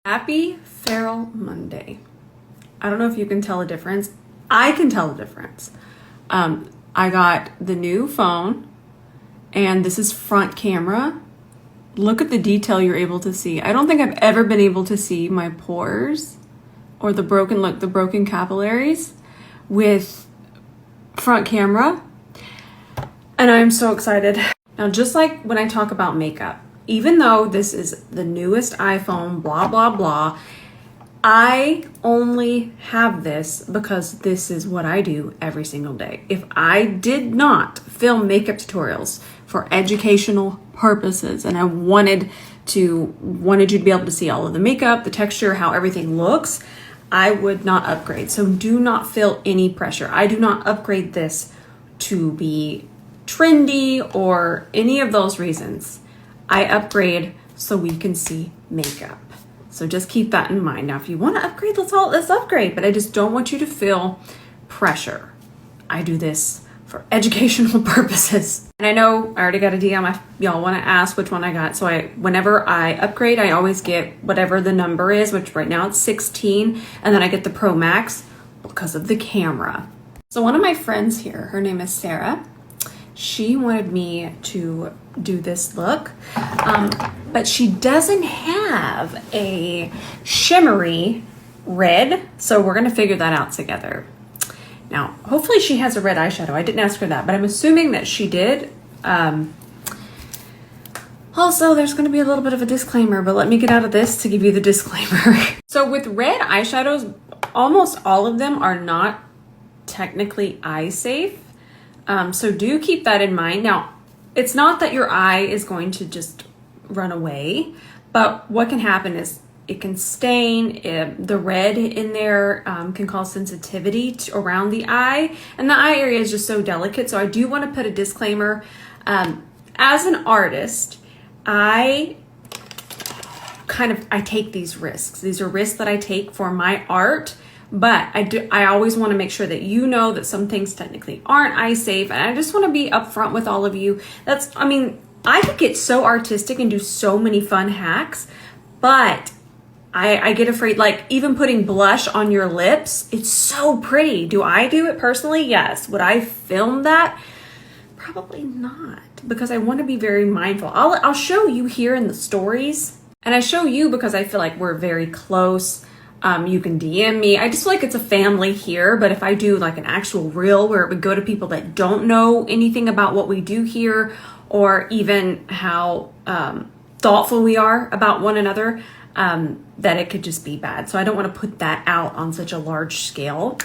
Happy Feral Monday. I don't know if you can tell a difference. I can tell a difference. I got the new phone and this is front camera. Look at the detail you're able to see. I don't think I've ever been able to see my pores or the broken capillaries with front camera. And I'm so excited. Now, just like when I talk about makeup, even though this is the newest iPhone, blah, blah, blah, I only have this because this is what I do every single day. If I did not film makeup tutorials for educational purposes and I wanted you to be able to see all of the makeup, the texture, how everything looks, I would not upgrade. So do not feel any pressure. I do not upgrade this to be trendy or any of those reasons. I upgrade so we can see makeup. So just keep that in mind. Now, if you want to upgrade, let's upgrade, but I just don't want you to feel pressure. I do this for educational purposes. And I know I already got a DM. Y'all want to ask which one I got. So whenever I upgrade, I always get whatever the number is, which right now it's 16. And then I get the Pro Max because of the camera. So one of my friends here, her name is Sarah. She wanted me to do this look, but she doesn't have a shimmery red, so we're gonna figure that out together. Now, hopefully she has a red eyeshadow. I didn't ask her that, but I'm assuming that she did. Also, there's gonna be a little bit of a disclaimer, but let me get out of this to give you the disclaimer. So with red eyeshadows, almost all of them are not technically eye safe. So do keep that in mind. Now, it's not that your eye is going to just run away, but what can happen is it can stain. The red in there can cause sensitivity around the eye, and the eye area is just so delicate. So I do want to put a disclaimer. As an artist, I take these risks. These are risks that I take for my art. But I always want to make sure that you know that some things technically aren't eye safe. And I just want to be upfront with all of you. I could get so artistic and do so many fun hacks, but I get afraid, like even putting blush on your lips, it's so pretty. Do I do it personally? Yes. Would I film that? Probably not, because I want to be very mindful. I'll show you here in the stories, and I show you because I feel like we're very close. You can DM me. I just feel like it's a family here, but if I do like an actual reel where it would go to people that don't know anything about what we do here, or even how thoughtful we are about one another, that it could just be bad. So I don't want to put that out on such a large scale.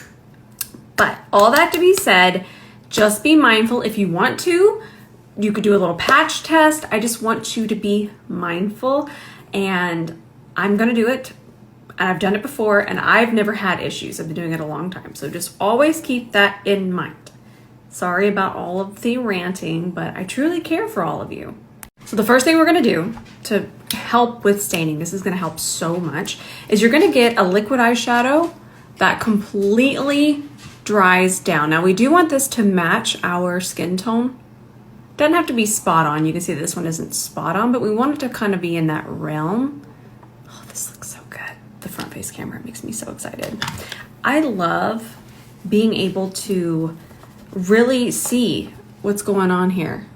But all that to be said, just be mindful. If you want to, you could do a little patch test. I just want you to be mindful, and I'm going to do it. And I've done it before, and I've never had issues. I've been doing it a long time. So just always keep that in mind. Sorry about all of the ranting, but I truly care for all of you. So the first thing we're gonna do to help with staining, this is gonna help so much, is you're gonna get a liquid eyeshadow that completely dries down. Now we do want this to match our skin tone. Doesn't have to be spot on. You can see this one isn't spot on, but we want it to kind of be in that realm. Oh, this looks so good. The front face camera makes me so excited. I love being able to really see what's going on here.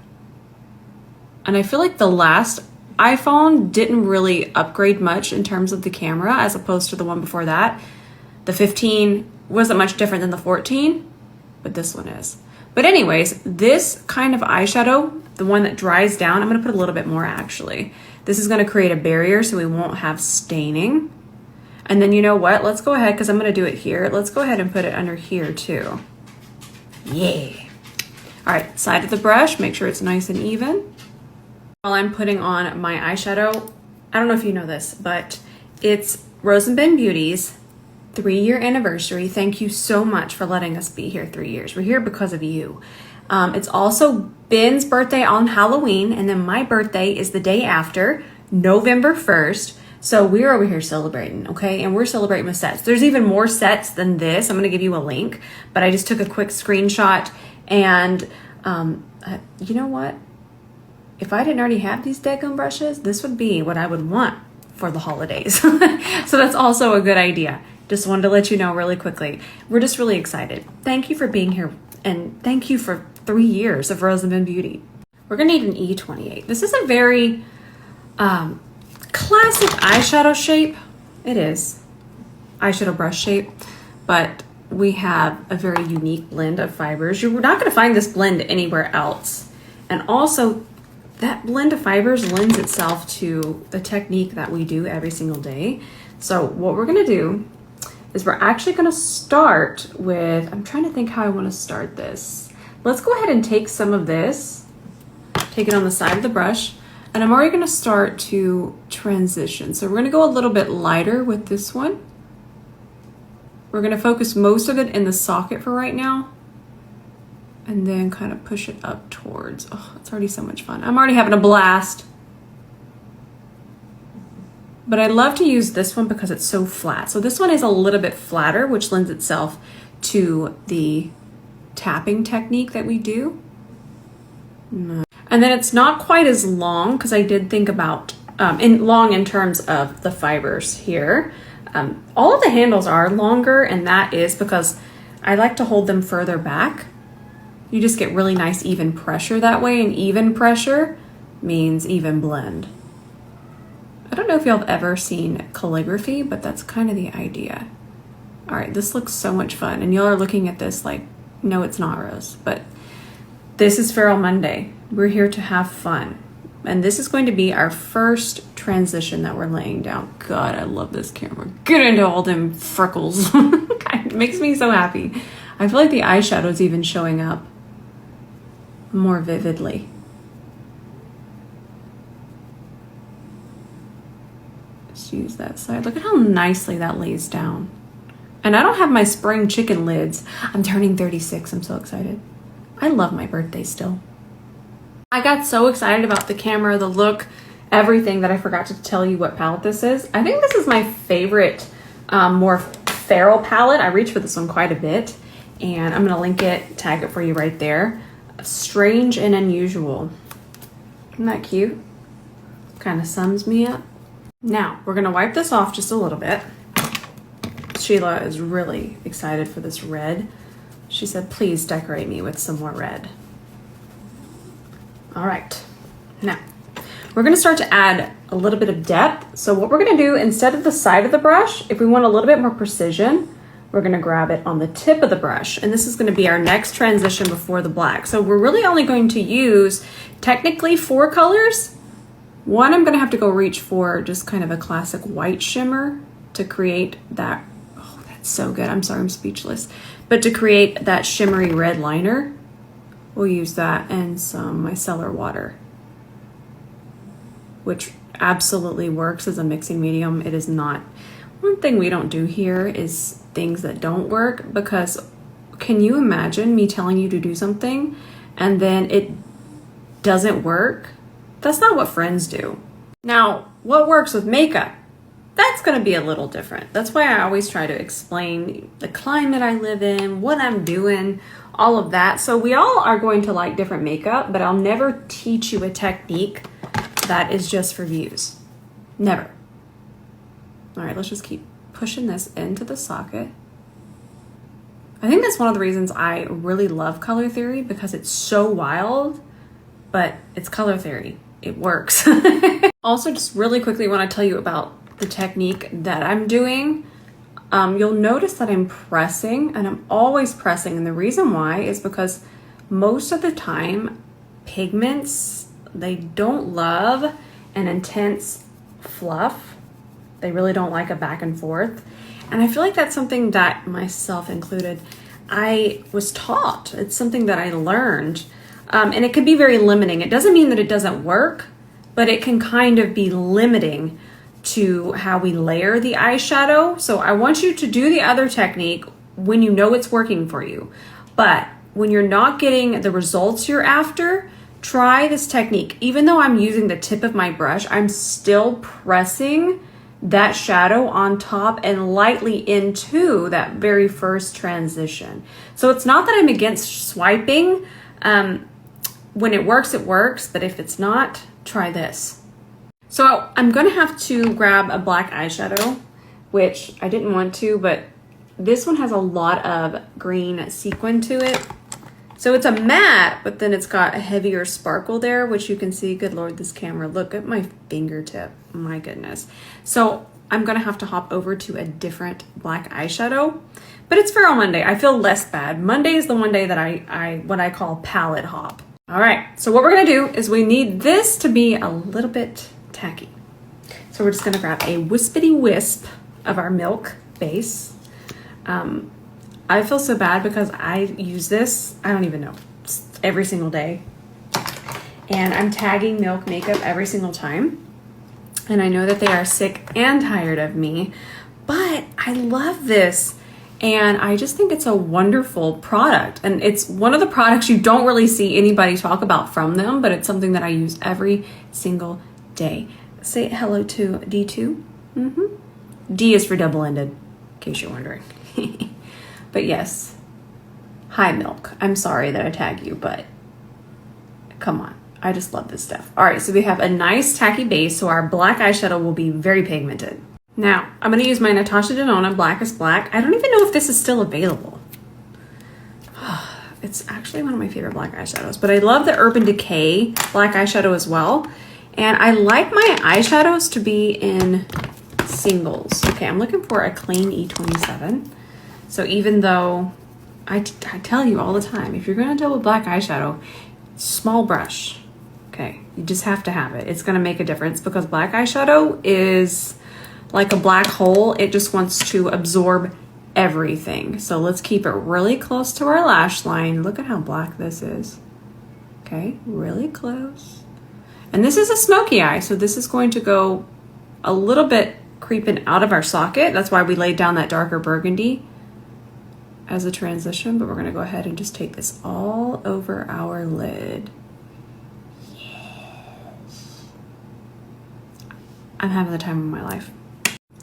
And I feel like the last iPhone didn't really upgrade much in terms of the camera as opposed to the one before that. The 15 wasn't much different than the 14, but this one is. But anyways, this kind of eyeshadow, the one that dries down, I'm gonna put a little bit more actually. This is gonna create a barrier so we won't have staining. And then you know what? Let's go ahead, because I'm going to do it here. Let's go ahead and put it under here too. Yeah. All right, side of the brush, make sure it's nice and even. While I'm putting on my eyeshadow, I don't know if you know this, but it's Rose & Ben Beauty's 3-year anniversary. Thank you so much for letting us be here 3 years. We're here because of you. It's also Ben's birthday on Halloween, and then my birthday is the day after, November 1st. So we're over here celebrating, okay? And we're celebrating with sets. There's even more sets than this. I'm gonna give you a link, but I just took a quick screenshot, and you know what? If I didn't already have these Deckon brushes, this would be what I would want for the holidays. So that's also a good idea. Just wanted to let you know really quickly. We're just really excited. Thank you for being here, and thank you for 3 years of Rosamond Beauty. We're gonna need an E28. This is a very classic eyeshadow shape. It is eyeshadow brush shape, but we have a very unique blend of fibers. You're not gonna find this blend anywhere else. And also, that blend of fibers lends itself to the technique that we do every single day. So what we're gonna do is we're actually gonna start with, I'm trying to think how I wanna start this. Let's go ahead and take some of this, take it on the side of the brush, and I'm already gonna start to transition. So we're gonna go a little bit lighter with this one. We're gonna focus most of it in the socket for right now, and then kind of push it up towards, oh, it's already so much fun. I'm already having a blast. But I love to use this one because it's so flat. So this one is a little bit flatter, which lends itself to the tapping technique that we do. And then it's not quite as long, because I did think about, long in terms of the fibers here. All of the handles are longer, and that is because I like to hold them further back. You just get really nice even pressure that way, and even pressure means even blend. I don't know if y'all have ever seen calligraphy, but that's kind of the idea. All right, this looks so much fun, and y'all are looking at this like, no, it's not, Rose, but this is Feral Monday. We're here to have fun. And this is going to be our first transition that we're laying down. God, I love this camera. Get into all them freckles. It makes me so happy. I feel like the eyeshadow is even showing up more vividly. Just use that side. Look at how nicely that lays down. And I don't have my spring chicken lids. I'm turning 36. I'm so excited. I love my birthday still. I got so excited about the camera, the look, everything, that I forgot to tell you what palette this is. I think this is my favorite, more feral palette. I reach for this one quite a bit, and I'm gonna link it, tag it for you right there. Strange and Unusual. Isn't that cute? Kind of sums me up. Now, we're gonna wipe this off just a little bit. Sheila is really excited for this red. She said, please decorate me with some more red. All right, now we're gonna start to add a little bit of depth. So what we're gonna do, instead of the side of the brush, if we want a little bit more precision, we're gonna grab it on the tip of the brush. And this is gonna be our next transition before the black. So we're really only going to use technically 4 colors. One, I'm gonna have to go reach for just kind of a classic white shimmer to create that, oh, that's so good. I'm sorry, I'm speechless. But to create that shimmery red liner, we'll use that and some micellar water, which absolutely works as a mixing medium. It is not, one thing we don't do here is things that don't work, because can you imagine me telling you to do something and then it doesn't work? That's not what friends do. Now, what works with makeup? That's gonna be a little different. That's why I always try to explain the climate I live in, what I'm doing, all of that. So we all are going to like different makeup, but I'll never teach you a technique that is just for views. Never. All right, let's just keep pushing this into the socket. I think that's one of the reasons I really love color theory, because it's so wild, but it's color theory. It works. Also, just really quickly want to tell you about the technique that I'm doing. You'll notice that I'm pressing, and I'm always pressing. And the reason why is because most of the time pigments, they don't love an intense fluff. They really don't like a back and forth. And I feel like that's something that, myself included, I was taught. It's something that I learned. And it can be very limiting. It doesn't mean that it doesn't work, but it can kind of be limiting to how we layer the eyeshadow. So I want you to do the other technique when you know it's working for you. But when you're not getting the results you're after, try this technique. Even though I'm using the tip of my brush, I'm still pressing that shadow on top and lightly into that very first transition. So it's not that I'm against swiping. When it works, but if it's not, try this. So I'm gonna have to grab a black eyeshadow, which I didn't want to, but this one has a lot of green sequin to it. So it's a matte, but then it's got a heavier sparkle there, which you can see. Good Lord, this camera, look at my fingertip, my goodness. So I'm gonna have to hop over to a different black eyeshadow, but it's Feral Monday. I feel less bad. Monday is the one day that I what I call palette hop. All right, so what we're gonna do is we need this to be a little bit tacky. So we're just gonna grab a wispity wisp of our milk base. I feel so bad because I use this, I don't even know, every single day. And I'm tagging Milk makeup every single time. And I know that they are sick and tired of me, but I love this. And I just think it's a wonderful product. And it's one of the products you don't really see anybody talk about from them, but it's something that I use every single day. Say hello to D2. D is for double-ended, in case you're wondering. But yes, hi Milk. I'm sorry that I tag you, but come on. I just love this stuff. All right, so we have a nice tacky base, so our black eyeshadow will be very pigmented. Now, I'm gonna use my Natasha Denona Blackest Black. I don't even know if this is still available. It's actually one of my favorite black eyeshadows, but I love the Urban Decay black eyeshadow as well. And I like my eyeshadows to be in singles. Okay, I'm looking for a clean E27. So even though I tell you all the time, if you're gonna do a black eyeshadow, small brush, okay? You just have to have it. It's gonna make a difference because black eyeshadow is like a black hole. It just wants to absorb everything. So let's keep it really close to our lash line. Look at how black this is. Okay, really close. And this is a smoky eye, so this is going to go a little bit creeping out of our socket. That's why we laid down that darker burgundy as a transition, but we're gonna go ahead and just take this all over our lid. Yes. I'm having the time of my life.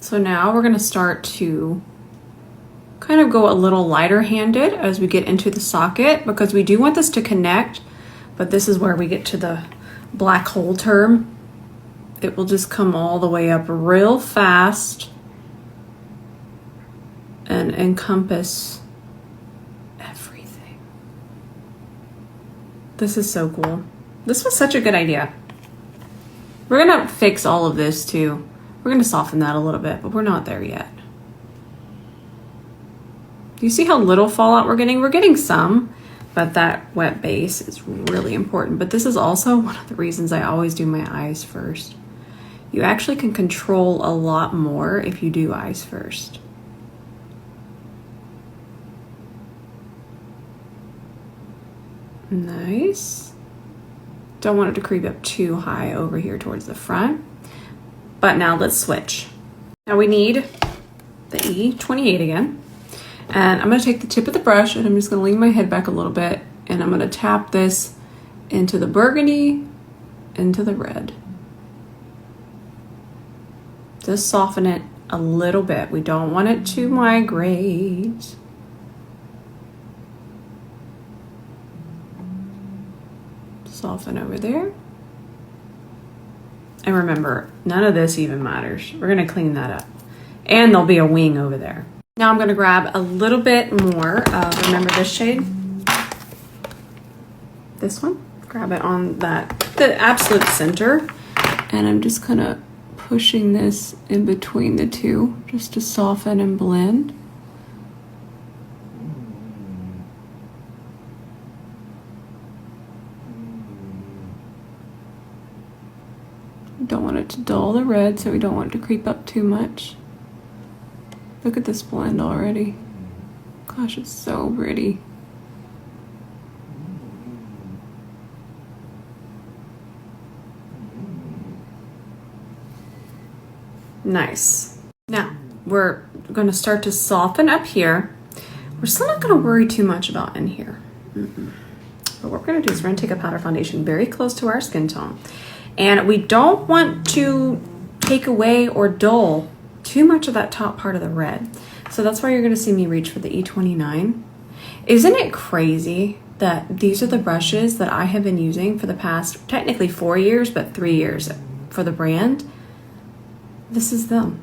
So now we're gonna start to kind of go a little lighter handed as we get into the socket, because we do want this to connect, but this is where we get to the black hole term. It will just come all the way up real fast and encompass everything. This is so cool. This was such a good idea. We're gonna fix all of this too. We're gonna soften that a little bit, but we're not there yet. Do you see how little fallout we're getting? We're getting some, but that wet base is really important. But this is also one of the reasons I always do my eyes first. You actually can control a lot more if you do eyes first. Nice. Don't want it to creep up too high over here towards the front. But now let's switch. Now we need the E28 again. And I'm gonna take the tip of the brush and I'm just gonna lean my head back a little bit and I'm gonna tap this into the burgundy, into the red. Just soften it a little bit. We don't want it to migrate. Soften over there. And remember, none of this even matters. We're gonna clean that up. And there'll be a wing over there. Now I'm gonna grab a little bit more of, remember this shade? This one. Grab it on the absolute center. And I'm just kind of pushing this in between the two just to soften and blend. Don't want it to dull the red, so we don't want it to creep up too much. Look at this blend already. Gosh, it's so pretty. Nice. Now, we're gonna start to soften up here. We're still not gonna worry too much about in here. But what we're gonna do is we're gonna take a powder foundation very close to our skin tone. And we don't want to take away or dull too much of that top part of the red. So that's why you're gonna see me reach for the E29. Isn't it crazy that these are the brushes that I have been using for the past, technically 4 years, but 3 years for the brand, this is them.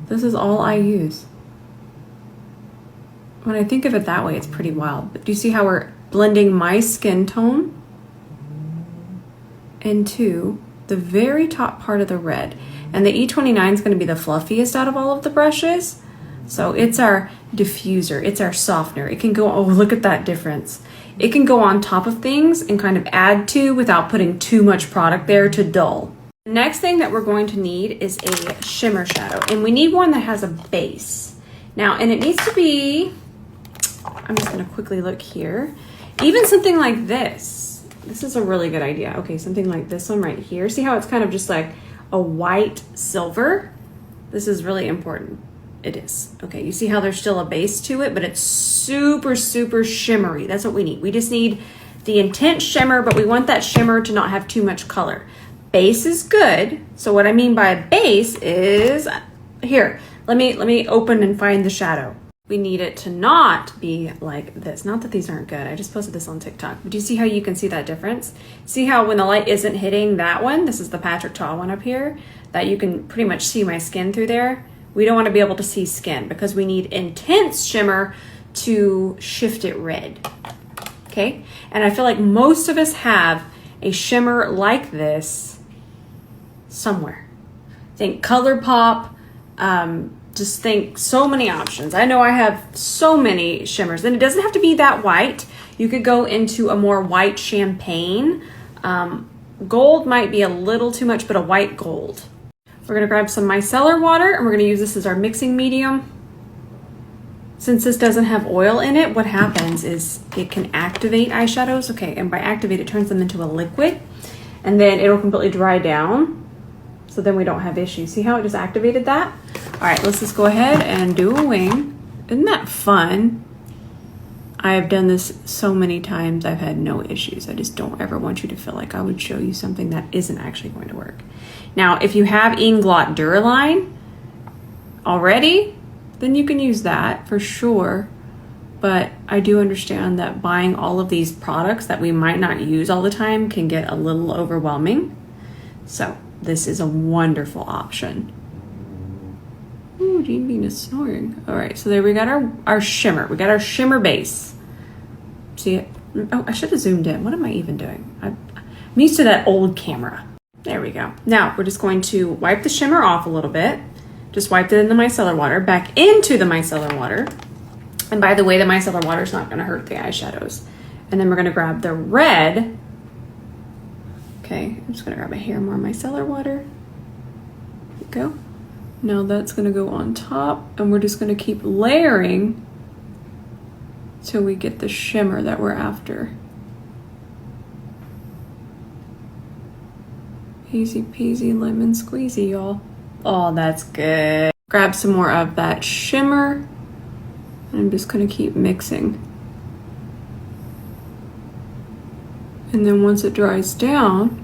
This is all I use. When I think of it that way, it's pretty wild. But do you see how we're blending my skin tone into the very top part of the red? And the E29 is going to be the fluffiest out of all of the brushes. So it's our diffuser, it's our softener. It can go, oh, look at that difference. It can go on top of things and kind of add to without putting too much product there to dull. The next thing that we're going to need is a shimmer shadow, and we need one that has a base. Now, and it needs to be, I'm just gonna quickly look here. Even something like this. This is a really good idea. Okay, something like this one right here. See how it's kind of just like a white silver? This is really important. It is. Okay, you see how there's still a base to it, but it's super, super shimmery. That's what we need. We just need the intense shimmer, but we want that shimmer to not have too much color. Base is good. So what I mean by base is, here, let me open and find the shadow. We need it to not be like this. Not that these aren't good. I just posted this on TikTok. But do you see how you can see that difference? See how when the light isn't hitting that one, this is the Patrick Ta one up here, that you can pretty much see my skin through there? We don't want to be able to see skin because we need intense shimmer to shift it red. Okay? And I feel like most of us have a shimmer like this somewhere. Think ColourPop, just think so many options. I know I have so many shimmers, and it doesn't have to be that white. You could go into a more white champagne. Gold might be a little too much, but a white gold. We're gonna grab some micellar water, and we're gonna use this as our mixing medium. Since this doesn't have oil in it, what happens is it can activate eyeshadows. Okay, and by activate, it turns them into a liquid, and then it'll completely dry down. So then we don't have issues. See how it just activated that? All right, let's just go ahead and do a wing. Isn't that fun? I have done this so many times. I've had no issues. I just don't ever want you to feel like I would show you something that isn't actually going to work. Now, if you have Inglot Duraline already, then you can use that for sure. But I do understand that buying all of these products that we might not use all the time can get a little overwhelming. So this is a wonderful option. Ooh, Jean Bean is snoring. All right, so there we got our shimmer. We got our shimmer base. See it? Oh, I should have zoomed in. What am I even doing? I'm used to that old camera. There we go. Now we're just going to wipe the shimmer off a little bit. Just wiped it in the micellar water, back into the micellar water. And by the way, the micellar water is not going to hurt the eyeshadows. And then we're going to grab the red. Okay, I'm just going to grab a hair more micellar water. There we go. Now that's going to go on top, and we're just going to keep layering till we get the shimmer that we're after. Easy peasy lemon squeezy, y'all. Oh, that's good. Grab some more of that shimmer, and I'm just going to keep mixing. And then once it dries down,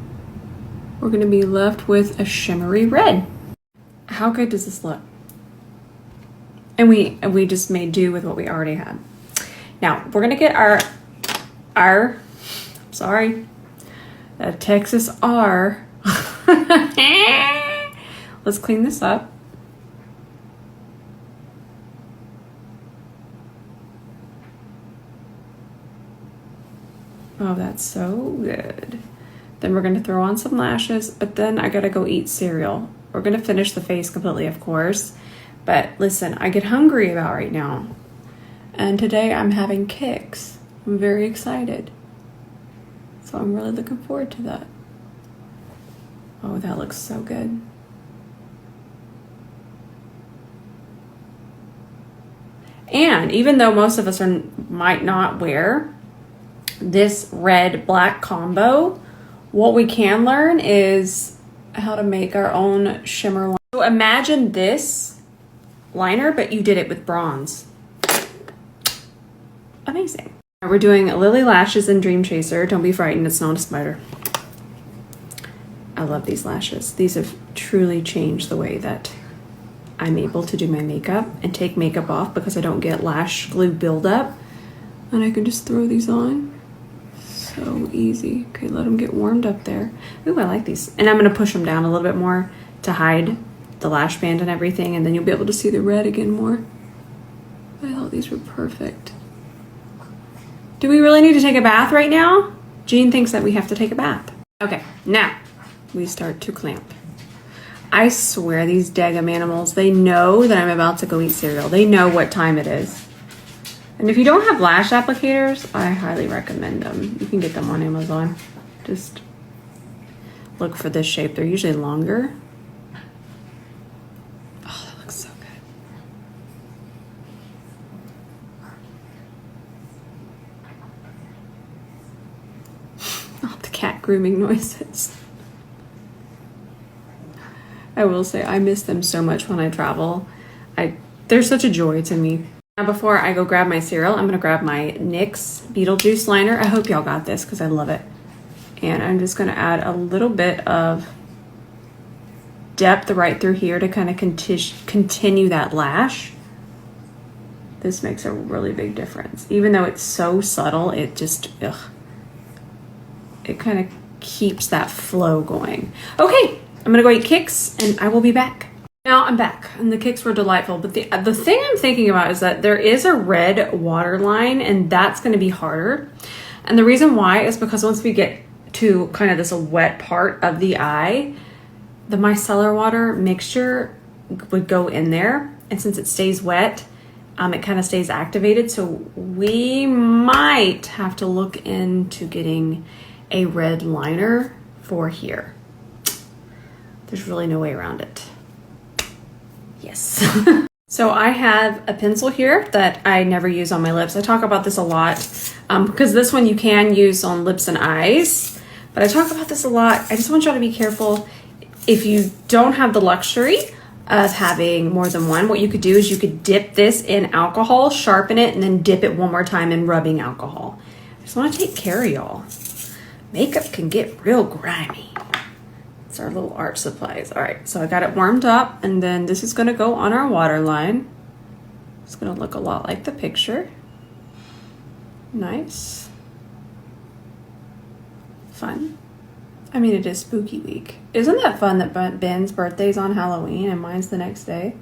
we're going to be left with a shimmery red. How good does this look? And we just made do with what we already had. Now we're gonna get our Texas R. Let's clean this up. Oh, that's so good. Then we're gonna throw on some lashes, but then I gotta go eat cereal. We're gonna finish the face completely, of course. But listen, I get hungry about right now. And today I'm having kicks. I'm very excited. So I'm really looking forward to that. Oh, that looks so good. And even though most of us might not wear this red-black combo, what we can learn is how to make our own shimmer line. So imagine this liner, but you did it with bronze. Amazing. We're doing Lily Lashes in Dream Chaser. Don't be frightened, it's not a spider. I love these lashes. These have truly changed the way that I'm able to do my makeup and take makeup off because I don't get lash glue buildup. And I can just throw these on. So easy. Okay, let them get warmed up there. Ooh, I like these. And I'm gonna push them down a little bit more to hide the lash band and everything, and then you'll be able to see the red again more. I thought these were perfect. Do we really need to take a bath right now? Jean thinks that we have to take a bath. Okay, now we start to clamp. I swear these daggum animals, they know that I'm about to go eat cereal. They know what time it is. And if you don't have lash applicators, I highly recommend them. You can get them on Amazon. Just look for this shape. They're usually longer. Oh, that looks so good. Oh, the cat grooming noises. I will say I miss them so much when I travel. They're such a joy to me. Now before I go grab my cereal, I'm gonna grab my NYX Beetlejuice liner. I hope y'all got this because I love it. And I'm just gonna add a little bit of depth right through here to kind of continue that lash. This makes a really big difference. Even though it's so subtle, it just, it kind of keeps that flow going. Okay, I'm gonna go eat kicks and I will be back. Now I'm back and the kicks were delightful, but the thing I'm thinking about is that there is a red waterline and that's gonna be harder. And the reason why is because once we get to kind of this wet part of the eye, the micellar water mixture would go in there. And since it stays wet, it kind of stays activated. So we might have to look into getting a red liner for here. There's really no way around it. Yes. So I have a pencil here that I never use on my lips. I talk about this a lot because this one you can use on lips and eyes, but I talk about this a lot. I just want y'all to be careful. If you don't have the luxury of having more than one, what you could do is you could dip this in alcohol, sharpen it, and then dip it one more time in rubbing alcohol. I just want to take care of y'all. Makeup can get real grimy. It's our little art supplies. All right, so I got it warmed up, and then this is gonna go on our waterline. It's gonna look a lot like the picture. Nice. Fun. I mean, it is spooky week. Isn't that fun that Ben's birthday's on Halloween and mine's the next day?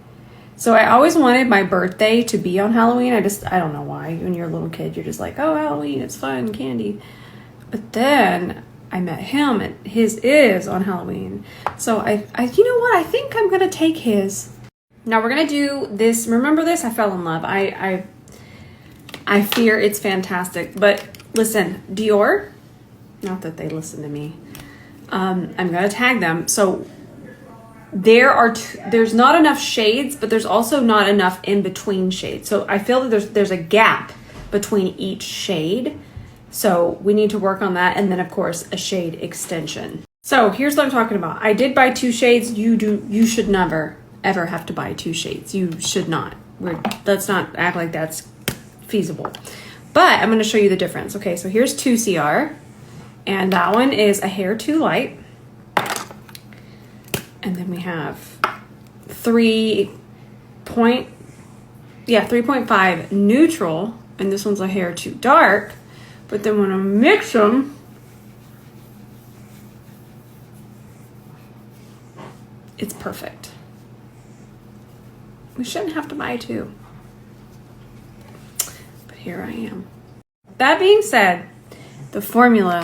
So I always wanted my birthday to be on Halloween. I don't know why. When you're a little kid, you're just like, oh, Halloween, it's fun, candy. But then I met him and his is on Halloween. So I you know what? I think I'm gonna take his. Now we're gonna do this. Remember this? I fell in love. I fear it's fantastic. But listen, Dior, not that they listen to me. I'm gonna tag them. So there's not enough shades, but there's also not enough in between shades. So I feel that there's a gap between each shade. So we need to work on that. And then of course a shade extension. So here's what I'm talking about. I did buy 2 shades. You should never ever have to buy 2 shades. You should not. Let's not act like that's feasible. But I'm going to show you the difference. Okay, so here's 2CR. And that one is a hair too light. And then we have 3.5 neutral. And this one's a hair too dark. But then when I mix them, it's perfect. We shouldn't have to buy 2. But here I am. That being said, the formula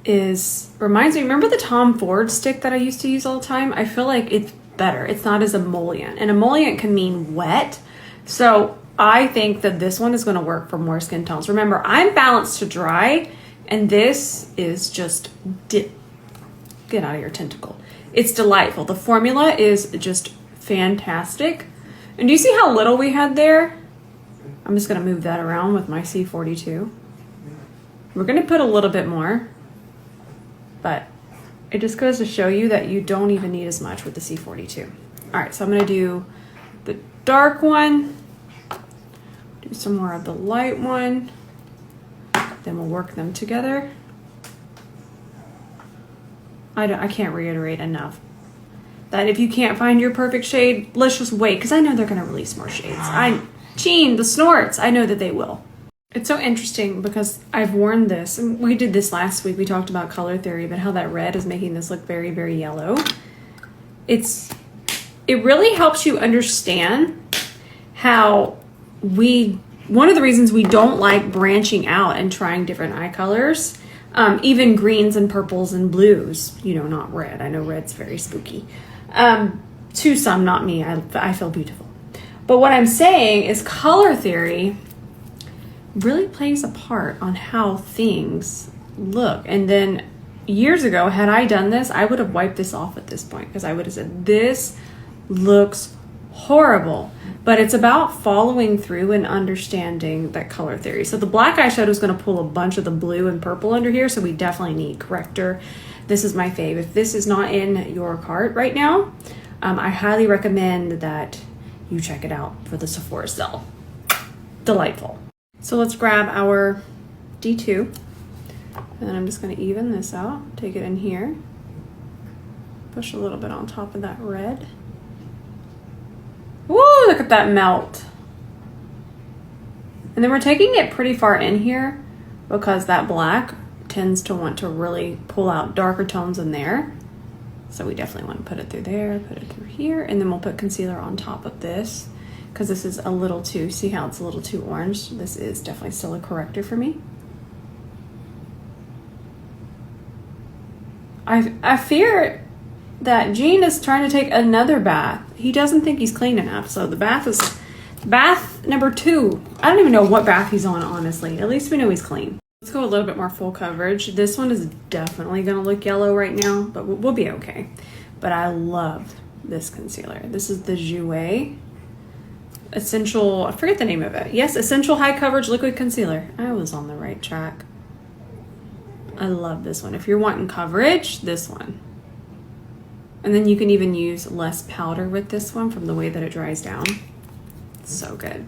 reminds me, remember the Tom Ford stick that I used to use all the time? I feel like it's better. It's not as emollient. And emollient can mean wet. So I think that this one is going to work for more skin tones. Remember, I'm balanced to dry, and this is just, get out of your tentacle. It's delightful. The formula is just fantastic. And do you see how little we had there? I'm just going to move that around with my C42. We're going to put a little bit more, but it just goes to show you that you don't even need as much with the C42. All right, so I'm going to do the dark one. Do some more of the light one, then we'll work them together. I can't reiterate enough that if you can't find your perfect shade, let's just wait, because I know they're going to release more shades. Gene, the snorts, I know that they will. It's so interesting because I've worn this, and we did this last week. We talked about color theory, but how that red is making this look very, very yellow. It really helps you understand how one of the reasons we don't like branching out and trying different eye colors, even greens and purples and blues, you know, not red. I know red's very spooky. To some, not me. I feel beautiful. But what I'm saying is color theory really plays a part on how things look. And then years ago, had I done this, I would have wiped this off at this point because I would have said, this looks horrible. But it's about following through and understanding that color theory. So the black eyeshadow is going to pull a bunch of the blue and purple under here, so we definitely need corrector. This is my fave. If this is not in your cart right now, I highly recommend that you check it out for the Sephora sale. Delightful. So let's grab our D2, and then I'm just going to even this out, take it in here, push a little bit on top of that red. Woo, look at that melt. And then we're taking it pretty far in here because that black tends to want to really pull out darker tones in there. So we definitely want to put it through there, put it through here, and then we'll put concealer on top of this because this is a little too, see how it's a little too orange? This is definitely still a corrector for me. I fear that Gene is trying to take another bath. He doesn't think he's clean enough, so the bath is bath number 2. I don't even know what bath he's on, honestly. At least we know he's clean. Let's go a little bit more full coverage. This one is definitely gonna look yellow right now, but we'll be okay. But I love this concealer. This is the Jouer Essential, I forget the name of it. Yes, Essential High Coverage Liquid Concealer. I was on the right track. I love this one. If you're wanting coverage, this one. And then you can even use less powder with this one from the way that it dries down. So good.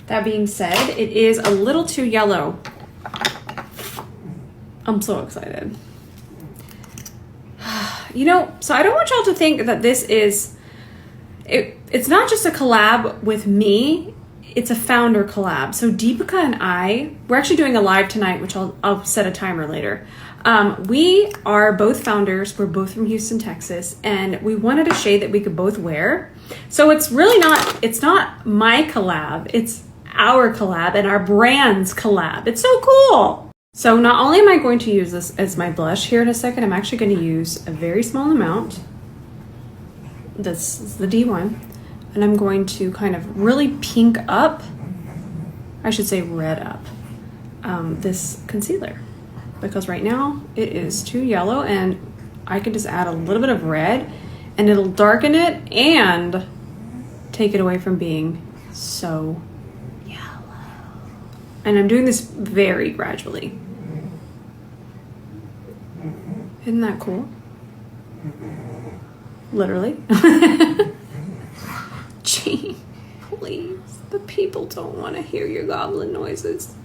That being said, it is a little too yellow. I'm so excited. You know, so I don't want y'all to think that this is, it's not just a collab with me, it's a founder collab. So Deepica and we're actually doing a live tonight, which I'll set a timer later. We are both founders. We're both from Houston, Texas, and we wanted a shade that we could both wear. So it's really it's not my collab, it's our collab and our brand's collab. It's so cool. So not only am I going to use this as my blush here in a second, I'm actually going to use a very small amount. This is the D1. And I'm going to kind of really pink up, I should say red up, this concealer. Because right now it is too yellow, and I can just add a little bit of red and it'll darken it and take it away from being so yellow. And I'm doing this very gradually. Isn't that cool? Literally. Gee, please. The people don't want to hear your goblin noises.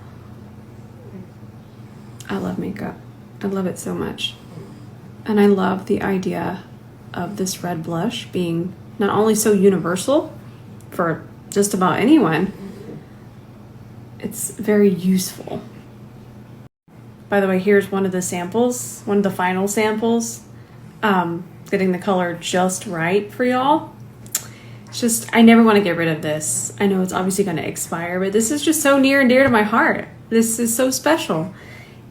I love makeup. I love it so much. And I love the idea of this red blush being not only so universal for just about anyone, it's very useful. By the way, here's one of the samples, one of the final samples. Getting the color just right for y'all. It's just, I never want to get rid of this. I know it's obviously going to expire, but this is just so near and dear to my heart. This is so special.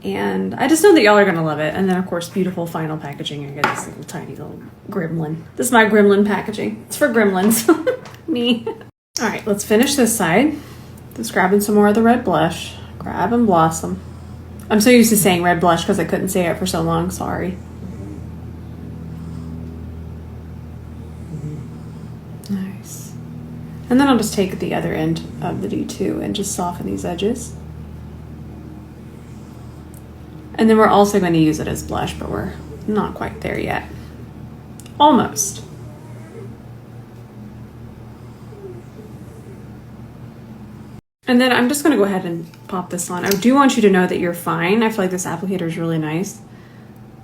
And I just know that y'all are going to love it. And then, of course, beautiful final packaging. I get this little tiny little gremlin. This is my gremlin packaging. It's for gremlins. Me. All right, let's finish this side. Just grabbing some more of the red blush. Grab and blossom. I'm so used to saying red blush because I couldn't say it for so long. Sorry. Nice. And then I'll just take the other end of the D2 and just soften these edges. And then we're also going to use it as blush, but we're not quite there yet. Almost. And then I'm just going to go ahead and pop this on. I do want you to know that you're fine. I feel like this applicator is really nice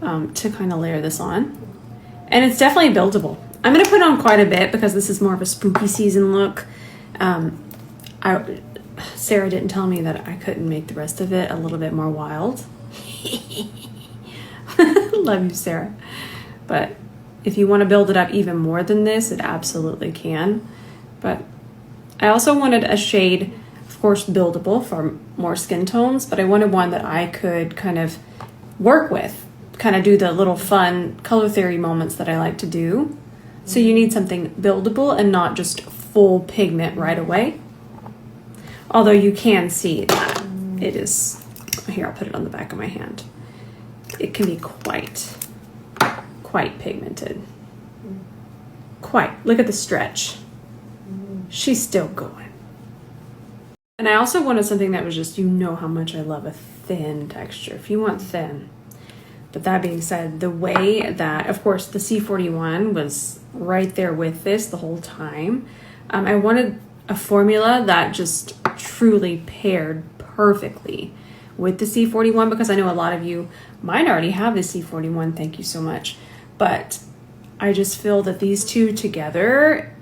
to kind of layer this on. And it's definitely buildable. I'm going to put on quite a bit because this is more of a spooky season look. Sarah didn't tell me that I couldn't make the rest of it a little bit more wild. Love you, Sarah. But if you want to build it up even more than this, it absolutely can. But I also wanted a shade, of course, buildable for more skin tones, but I wanted one that I could kind of work with, kind of do the little fun color theory moments that I like to do. So you need something buildable and not just full pigment right away. Although you can see that it is, here, I'll put it on the back of my hand. It can be quite pigmented. Quite. Look at the stretch. She's still going. And I also wanted something that was just, you know how much I love a thin texture. If you want thin. But that being said, the way that, of course, the C41 was right there with this the whole time. I wanted a formula that just truly paired perfectly with the C41, because I know a lot of you might already have the C41. Thank you so much. But I just feel that these two together,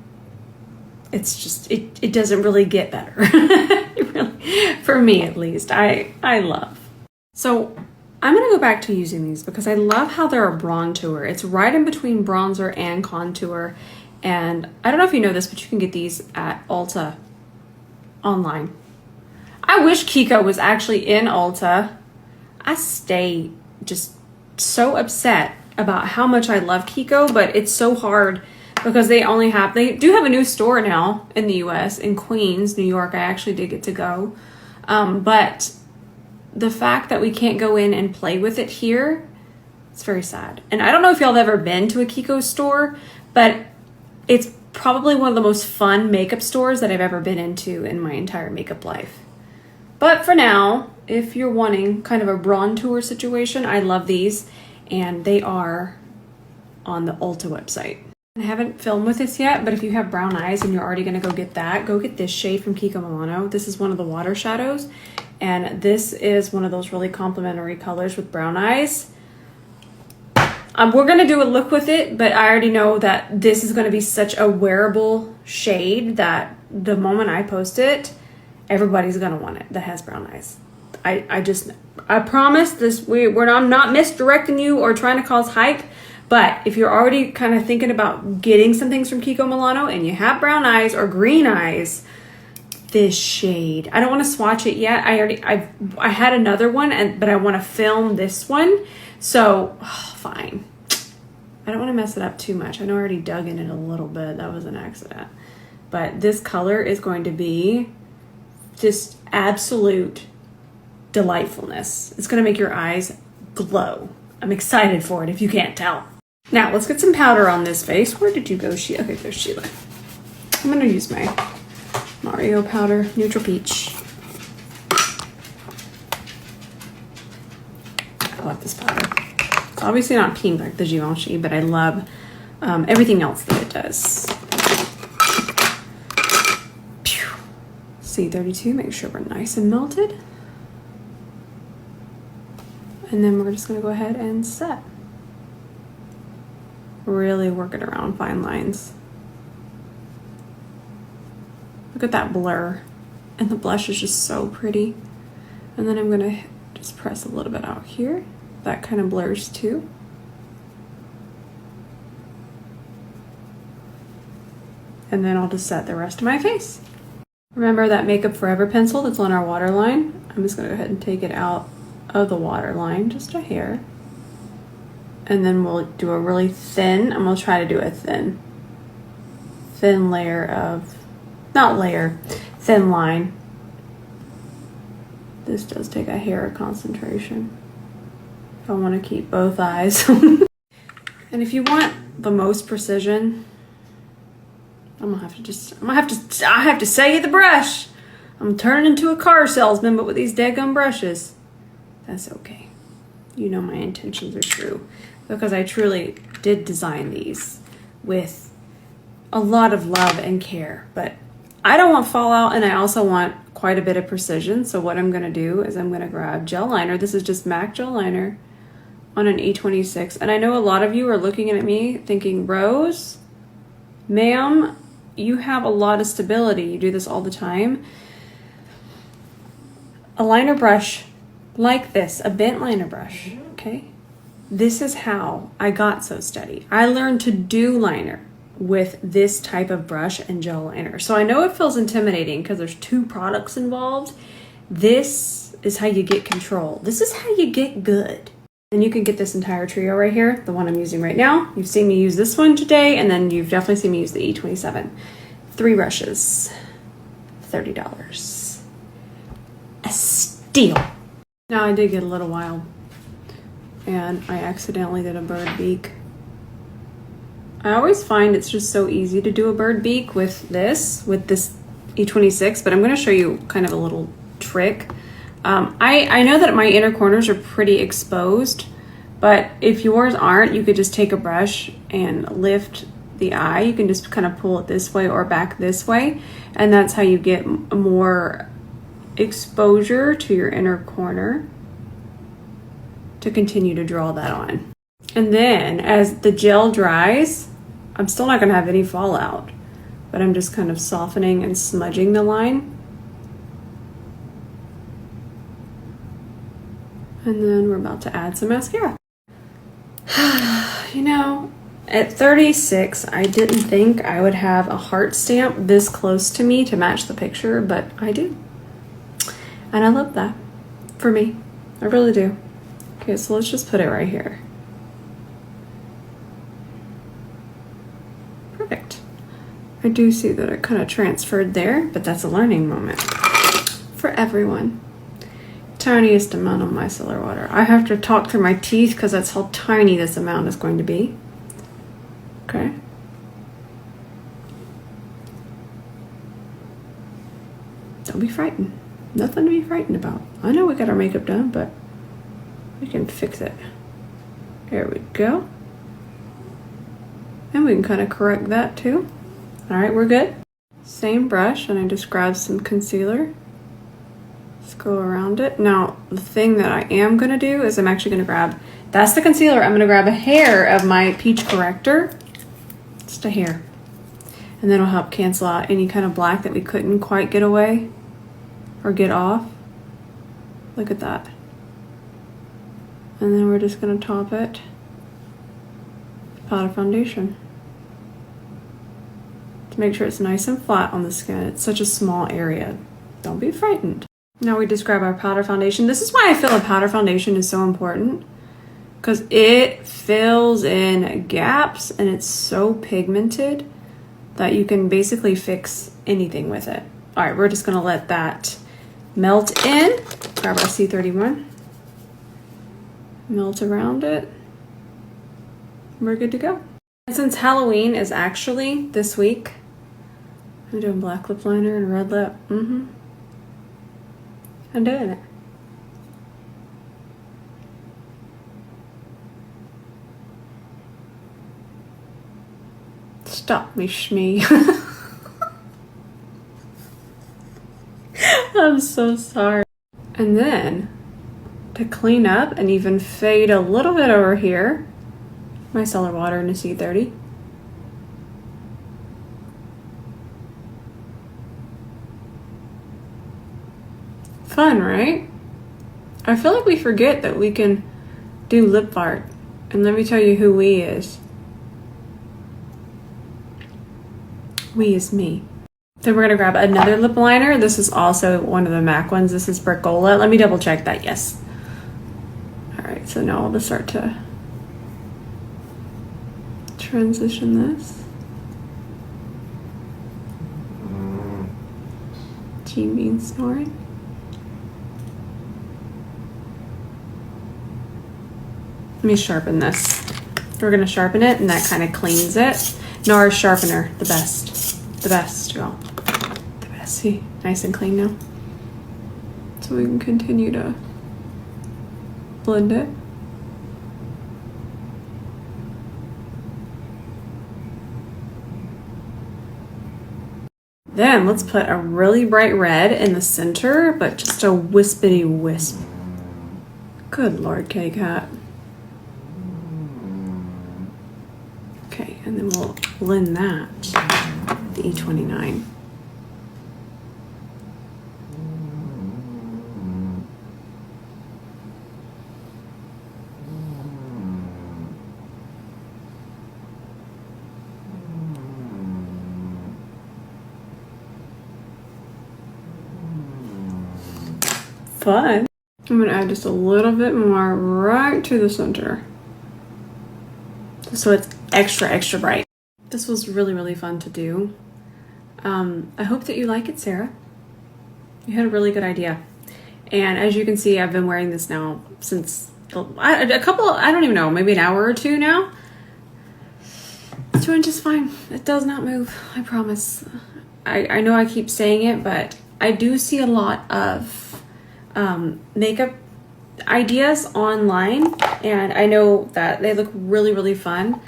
it's just, it doesn't really get better. Really, for me at least, I love. So I'm gonna go back to using these because I love how they're a bronzer. It's right in between bronzer and contour. And I don't know if you know this, but you can get these at Ulta online. I wish 𝗕𝗂𝘂 was actually in Ulta. I stay just so upset about how much I love 𝗕𝗂𝘂, but it's so hard because they do have a new store now in the US in Queens, New York. I actually did get to go. But the fact that we can't go in and play with it here, it's very sad. And I don't know if y'all have ever been to a 𝗕𝗂𝘂 store, but it's probably one of the most fun makeup stores that I've ever been into in my entire makeup life. But for now, if you're wanting kind of a bronzer situation, I love these, and they are on the Ulta website. I haven't filmed with this yet, but if you have brown eyes and you're already gonna go get that, go get this shade from Kiko Milano. This is one of the water shadows, and this is one of those really complimentary colors with brown eyes. We're gonna do a look with it, but I already know that this is gonna be such a wearable shade that the moment I post it, everybody's gonna want it that has brown eyes. I promise this, I'm not misdirecting you or trying to cause hype, but if you're already kind of thinking about getting some things from Kiko Milano and you have brown eyes or green eyes, this shade, I don't want to swatch it yet. I had another one, but I want to film this one. So fine. I don't want to mess it up too much. I know I already dug in it a little bit. That was an accident. But this color is going to be just absolute delightfulness. It's going to make your eyes glow. I'm excited for it if you can't tell. Now let's get some powder on this face. Where did you go, Sheila? Okay, there's Sheila. I'm going to use my Mario powder, Neutral Peach. I love this powder. It's obviously not pink like the Givenchy, but I love everything else that it does. C32, make sure we're nice and melted. And then we're just gonna go ahead and set. Really working around fine lines. Look at that blur. And the blush is just so pretty. And then I'm gonna just press a little bit out here. That kind of blurs too. And then I'll just set the rest of my face. Remember that Makeup Forever pencil that's on our waterline? I'm just gonna go ahead and take it out of the waterline, just a hair. And then we'll do a really thin, I'm gonna try to do a thin layer of, thin line. This does take a hair concentration. If I wanna keep both eyes. And if you want the most precision, I have to say the brush. I'm turning into a car salesman, but with these daggum brushes. That's okay. You know my intentions are true, because I truly did design these with a lot of love and care, but I don't want fallout, and I also want quite a bit of precision. So what I'm gonna do is I'm gonna grab gel liner. This is just MAC gel liner on an E26. And I know a lot of you are looking at me thinking, Rose, ma'am, you have a lot of stability. You do this all the time. a liner brush like this, a bent liner brush, okay? This is how I got so steady. I learned to do liner with this type of brush and gel liner. So I know it feels intimidating because there's 2 products involved. This is how you get control. This is how you get good. And you can get this entire trio right here, the one I'm using right now. You've seen me use this one today, and then you've definitely seen me use the E27. 3 brushes, $30. A steal. Now I did get a little wild, and I accidentally did a bird beak. I always find it's just so easy to do a bird beak with this E26, but I'm going to show you kind of a little trick. I know that my inner corners are pretty exposed, but if yours aren't, you could just take a brush and lift the eye. You can just kind of pull it this way or back this way, and that's how you get more exposure to your inner corner to continue to draw that on. And then as the gel dries, I'm still not going to have any fallout, but I'm just kind of softening and smudging the line. And then we're about to add some mascara. You know, at 36, I didn't think I would have a heart stamp this close to me to match the picture, but I do. And I love that for me. I really do. Okay, so let's just put it right here. Perfect. I do see that it kind of transferred there, but that's a learning moment for everyone. Tiniest amount of micellar water. I have to talk through my teeth because that's how tiny this amount is going to be. Okay. Don't be frightened. Nothing to be frightened about. I know we got our makeup done, but we can fix it. There we go. And we can kind of correct that too. All right, we're good. Same brush, and I just grabbed some concealer. Just go around it. Now, the thing that I am going to do is I'm actually going to grab, that's the concealer. I'm going to grab a hair of my peach corrector. Just a hair. And then it'll help cancel out any kind of black that we couldn't quite get away or get off. Look at that. And then we're just going to top it with powder foundation to make sure it's nice and flat on the skin. It's such a small area. Don't be frightened. Now we just grab our powder foundation. This is why I feel a powder foundation is so important, because it fills in gaps and it's so pigmented that you can basically fix anything with it. All right, we're just gonna let that melt in. Grab our C31, melt around it. We're good to go. And since Halloween is actually this week, I'm doing black lip liner and red lip. I'm doing it. Stop me, Shmee. I'm so sorry. And then, to clean up and even fade a little bit over here, micellar water in a C30. Fun, right? I feel like we forget that we can do lip art. And let me tell you who we is. We is me. Then we're gonna grab another lip liner. This is also one of the MAC ones. This is 𝗕𝗂𝘂𝘁. Let me double check that, yes. All right, so now I'll just start to transition this. Gene Bean snoring. Let me sharpen this. We're gonna sharpen it, and that kind of cleans it. NARS sharpener, the best, y'all. The best. See, nice and clean now. So we can continue to blend it. Then let's put a really bright red in the center, but just a wispity wisp. Good Lord, kitty cat. Okay, and then we'll blend that with the E29. fun. I'm gonna add just a little bit more right to the center, so it's extra, extra bright. This was really, really fun to do. I hope that you like it, Sarah. You had a really good idea. And as you can see, I've been wearing this now since a couple, I don't even know, maybe an hour or two now. It's doing just fine. It does not move, I promise. I know I keep saying it, but I do see a lot of makeup ideas online, and I know that they look really, really fun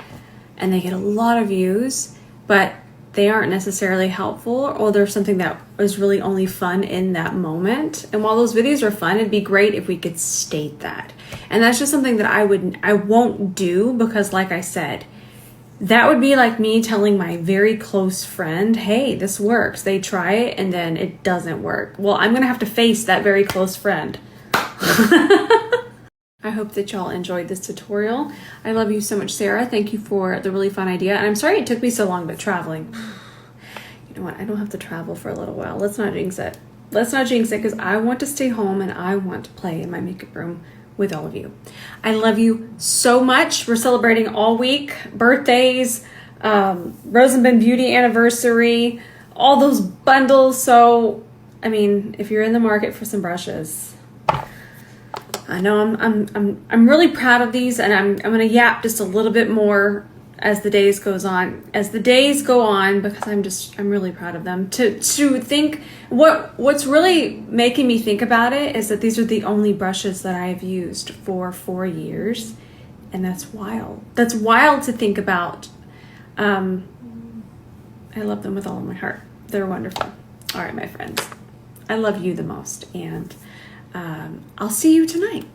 and they get a lot of views, but they aren't necessarily helpful, or there's something that is really only fun in that moment. And while those videos are fun, it'd be great if we could state that. And that's just something that I won't do, because like I said, that would be like me telling my very close friend, hey, this works. They try it and then it doesn't work. Well, I'm gonna have to face that very close friend. I hope that y'all enjoyed this tutorial. I love you so much, Sarah. Thank you for the really fun idea. And I'm sorry it took me so long, but traveling. You know what? I don't have to travel for a little while. Let's not jinx it. Let's not jinx it, because I want to stay home and I want to play in my makeup room with all of you. I love you so much. We're celebrating all week. Birthdays, Rose and Ben Beauty anniversary, all those bundles. So, I mean, if you're in the market for some brushes, I know I'm really proud of these, and I'm gonna yap just a little bit more as the days go on, because I'm really proud of them. To think what's really making me think about it is that these are the only brushes that I've used for 4 years, and that's wild. That's wild to think about. I love them with all of my heart. They're wonderful. All right, my friends, I love you the most, and I'll see you tonight.